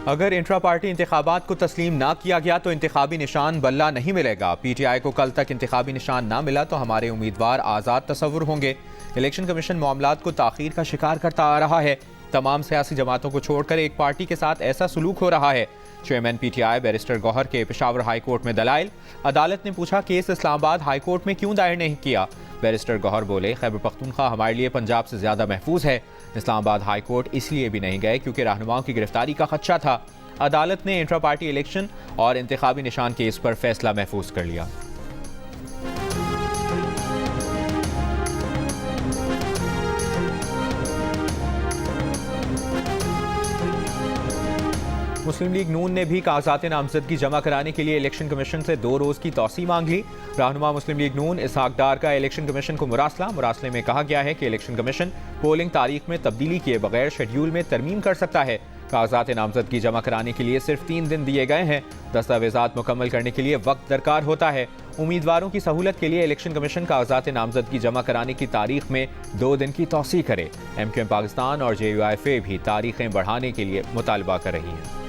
अगर intra party इंतखाबात को तस्लीम ना किया गया तो इंतखाबी निशान बल्ला नहीं मिलेगा। PTI को कल तक इंतखाबी निशान ना मिला तो हमारे उम्मीदवार आज़ाद तस्वुर होंगे। इलेक्शन कमीशन मामलात को ताख़ीर का शिकार करता आ रहा है। तमाम सियासी जमातों को छोड़कर एक पार्टी के साथ ऐसा सलूक हो रहा है। चेयरमैन PTI बैरिस्टर गौहर के पेशावर हाई कोर्ट में दलाइल। अदालत ने पूछा केस इस्लामाबाद हाई कोर्ट में क्यों दायर नहीं किया। बैरिस्टर गौहर बोले खैबर पख्तूनख्वा हमारे लिए पंजाब से ज़्यादा महफूज है। इस्लामाबाद हाई कोर्ट इसलिए भी नहीं गए क्योंकि रहनुमाओं की गिरफ्तारी का खदशा था। अदालत ने इंट्रा पार्टी इलेक्शन और इंतखाबी निशान केस पर फैसला महफूज कर लिया। मुस्लिम लीग नून ने भी कागजात नामजदगी जमा कराने के लिए इलेक्शन कमीशन से 2 रोज की तौसी मांग ली। रहनुमा मुस्लिम लीग नून इसहाक डार का इलेक्शन कमीशन को मुरासले में कहा गया है कि इलेक्शन कमीशन पोलिंग तारीख में तब्दीली किए बगैर शेड्यूल में तरमीम कर सकता है। कागजात नामजदगी जमा कराने के लिए सिर्फ 3 दिन दिए गए हैं। दस्तावेजात मुकम्मल करने के लिए वक्त दरकार होता है। उम्मीदवारों की सहूलत के लिए इलेक्शन कमीशन कागजात नामजदगी जमा कराने की तारीख में 2 दिन की तौसी करे। MQM पाकिस्तान और JUIFA भी तारीखें बढ़ाने के लिए मुतालबा कर रही हैं।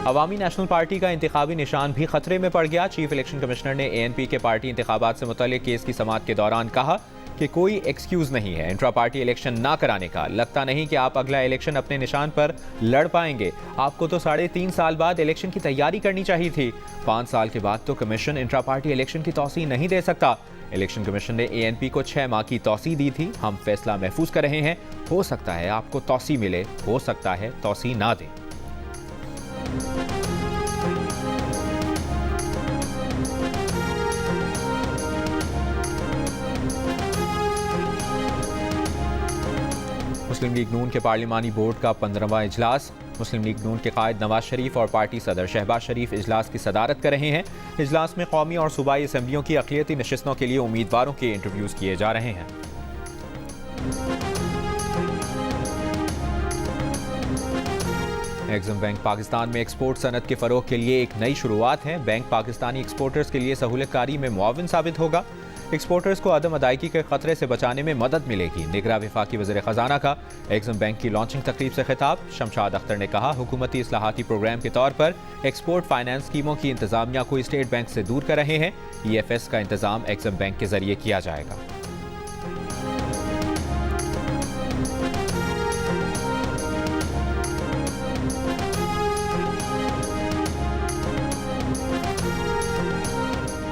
अवामी नेशनल पार्टी का इंतखाबी निशान भी खतरे में पड़ गया। चीफ इलेक्शन कमिश्नर ने ANP के पार्टी इंतखाबात से मुतल्लिक केस की समाअत के दौरान कहा कि कोई एक्सक्यूज नहीं है इंट्रा पार्टी इलेक्शन ना कराने का। लगता नहीं कि आप अगला इलेक्शन अपने निशान पर लड़ पाएंगे। आपको तो 3.5 साल बाद इलेक्शन की तैयारी करनी चाहिए थी। 5 साल के बाद तो कमीशन इंट्रा पार्टी इलेक्शन की तौसी नहीं दे सकता। इलेक्शन कमीशन ने ANP को 6 माह की तौसी दी थी। हम फैसला महफूज कर रहे हैं। हो सकता है आपको तौसी मिले, हो सकता है तौसी ना दें। मुस्लिम लीग नून के पार्लिमानी बोर्ड का 15वां इजलास। मुस्लिम लीग नून के कायद नवाज शरीफ और पार्टी सदर शहबाज शरीफ इजलास की सदारत कर रहे हैं। इजलास में कौमी और सूबाई असम्बलियों की अक़लियती नशिस्तों के लिए उम्मीदवारों के इंटरव्यूज़ किए जा रहे हैं। एक्सिम बैंक पाकिस्तान में एक्सपोर्ट सनत के फ़रोग के लिए एक नई शुरुआत है। बैंक पाकिस्तानी एक्सपोर्टर्स के लिए सहूलतकारी में मुआविन साबित होगा। एक्सपोर्टर्स को अदम अदायगी के खतरे से बचाने में मदद मिलेगी। निगरां वफाकी वज़ीर ख़जाना का एक्सिम बैंक की लॉन्चिंग तकरीब से खिताब। शमशाद अख्तर ने कहा हुकूमती इस्लाहाती प्रोग्राम के तौर पर एक्सपोर्ट फाइनेंस स्कीमों की इंतजामिया को स्टेट बैंक से दूर कर रहे हैं। EFS का इंतजाम एक्सिम बैंक के जरिए किया जाएगा।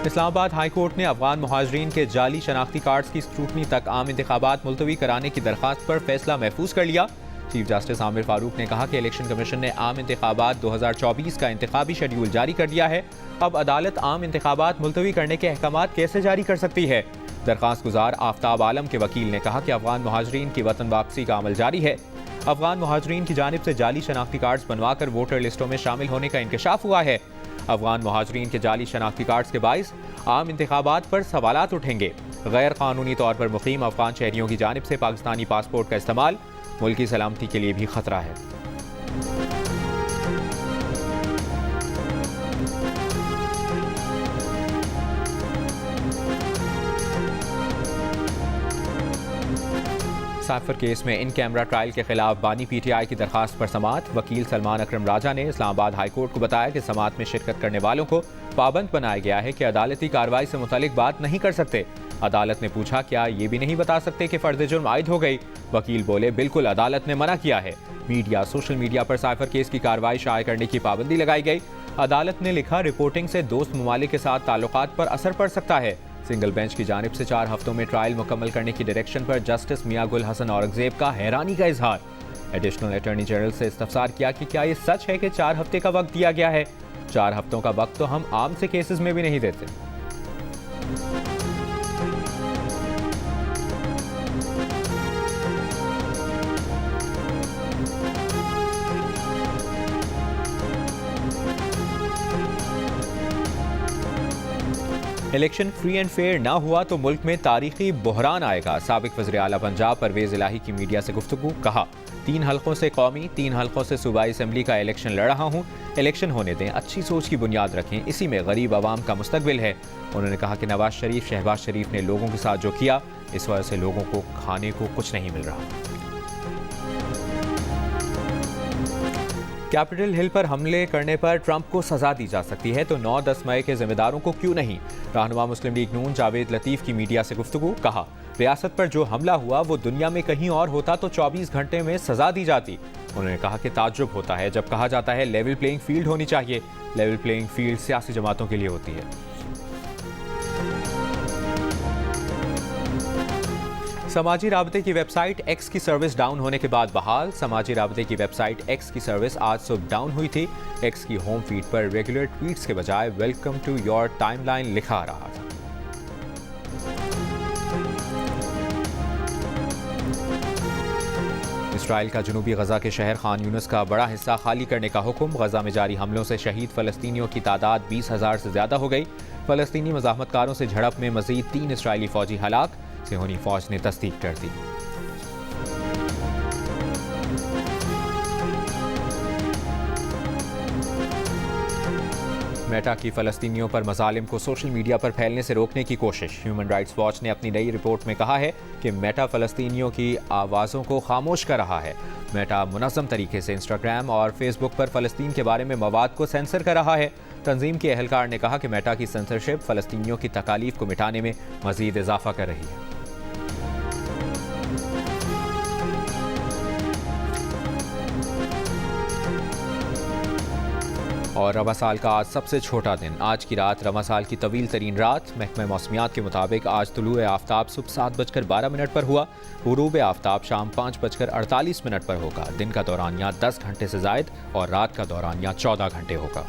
इस्लामाबाद हाई कोर्ट ने अफगान मुहाजिरीन के जाली शनाख्ती कार्ड्स की स्क्रूटनी तक आम इंतखाबात मुलतवी कराने की दरख्वास्त पर फैसला महफूज कर लिया। चीफ जस्टिस आमिर फारूक ने कहा कि इलेक्शन कमीशन ने आम इंतखाबात 2024 का इंतखाबी शेड्यूल जारी कर दिया है। अब अदालत आम इंतखाबात मुलतवी करने के अहकामात कैसे जारी कर सकती है। दरख्वास्त गुजार आफ्ताब आलम के वकील ने कहा कि अफगान मुहाजिरीन की वतन वापसी का अमल जारी है। अफगान मुहाजिरीन की जानिब से जाली शनाख्ती कार्ड्स बनवाकर वोटर लिस्टों में शामिल होने का इंकशाफ हुआ है। अफगान मुहाजिरीन के जाली शनाख्ती कार्ड्स के बाइस आम इंतखाबात पर सवालात उठेंगे। गैर कानूनी तौर पर मुकीम अफगान शहरियों की जानिब से पाकिस्तानी पासपोर्ट का इस्तेमाल मुल्क की सलामती के लिए भी खतरा है। साफर केस में इन कैमरा ट्रायल के खिलाफ बानी PTI की दरखास्त पर समाअत। वकील सलमान अकरम राजा ने इस्लामाबाद हाई कोर्ट को बताया कि समाअत में शिरकत करने वालों को पाबंद बनाया गया है कि अदालती कार्रवाई से मुतालिक बात नहीं कर सकते। अदालत ने पूछा क्या ये भी नहीं बता सकते कि फर्द जुर्म आयद हो गई। वकील बोले बिल्कुल अदालत ने मना किया है। मीडिया सोशल मीडिया पर साइफर केस की कार्रवाई शाया करने की पाबंदी लगाई गई। अदालत ने लिखा रिपोर्टिंग से दोस्त ममालिक के साथ ताल्लुकात पर असर पड़ सकता है। सिंगल बेंच की जानिब से 4 हफ्तों में ट्रायल मुकम्मल करने की डायरेक्शन पर जस्टिस मियां गुल हसन औरंगजेब का हैरानी का इजहार। एडिशनल अटॉर्नी जनरल से इस्तफसार किया कि क्या ये सच है कि 4 हफ्ते का वक्त दिया गया है। 4 हफ्तों का वक्त तो हम आम से केसेस में भी नहीं देते। इलेक्शन फ्री एंड फेयर ना हुआ तो मुल्क में तारीखी बहरान आएगा। साबिक वज़ीर आला पंजाब परवेज़ इलाही की मीडिया से गुफ्तगू। कहा 3 हलकों से कौमी, 3 हलकों से सूबाई असम्बली का इलेक्शन लड़ रहा हूँ। इलेक्शन होने दें, अच्छी सोच की बुनियाद रखें, इसी में गरीब आवाम का मुस्तकबिल है। उन्होंने कहा कि नवाज शरीफ, शहबाज शरीफ ने लोगों के साथ जो किया, इस वजह से लोगों को खाने को कुछ नहीं मिल रहा। कैपिटल हिल पर हमले करने पर ट्रंप को सजा दी जा सकती है तो 9-10 मई के जिम्मेदारों को क्यों नहीं। रहनुमा मुस्लिम लीग नून जावेद लतीफ की मीडिया से गुफ्तगू। कहा, रियासत पर जो हमला हुआ वो दुनिया में कहीं और होता तो 24 घंटे में सजा दी जाती। उन्होंने कहा कि ताज्जुब होता है जब कहा जाता है लेवल प्लेइंग फील्ड होनी चाहिए। लेवल प्लेइंग फील्ड सियासी जमातों के लिए होती है। समाजी राबते की वेबसाइट एक्स की सर्विस डाउन होने के बाद बहाल। समाजी राबते की वेबसाइट एक्स की सर्विस आज सुबह डाउन हुई थी। एक्स की होम फीड पर रेगुलर ट्वीट्स के बजाय वेलकम टू योर टाइमलाइन लिखा आ रहा था। इसराइल का जनूबी गजा के शहर खान यूनिस का बड़ा हिस्सा खाली करने का हुक्म। गजा में जारी हमलों से शहीद फलस्तीनियों की तादाद 20,000 से ज्यादा हो गई। फलस्तीनी मज़ाहमतकारों से झड़प में मजीद 3 इसराइली फौजी हलाक। सिहोनी फौज ने तस्दीक कर दी। मेटा की फलस्तीनियों पर मजालिम को सोशल मीडिया पर फैलने से रोकने की कोशिश। ह्यूमन राइट्स वॉच ने अपनी नई रिपोर्ट में कहा है कि मेटा फलस्तीनियों की आवाज़ों को खामोश कर रहा है। मेटा मुनज़्ज़म तरीके से इंस्टाग्राम और फेसबुक पर फ़लस्तीन के बारे में मवाद को सेंसर कर रहा है। तंजीम के एहलकार ने कहा कि मेटा की सेंसरशिप फ़लस्तीनियों की तकालीफ को मिटाने में मज़ीद इजाफा कर रही है। और रवा साल का आज सबसे छोटा दिन। आज की रात रवा साल की तवील तरीन रात। महकमा मौसमियात के मुताबिक आज तुलूए आफ्ताब सुबह 7:12 पर हुआ। गुरूब आफ्ताब शाम 5:48 पर होगा। दिन का दौरानिया 10 घंटे से जायद और रात का दौरानिया 14 घंटे होगा।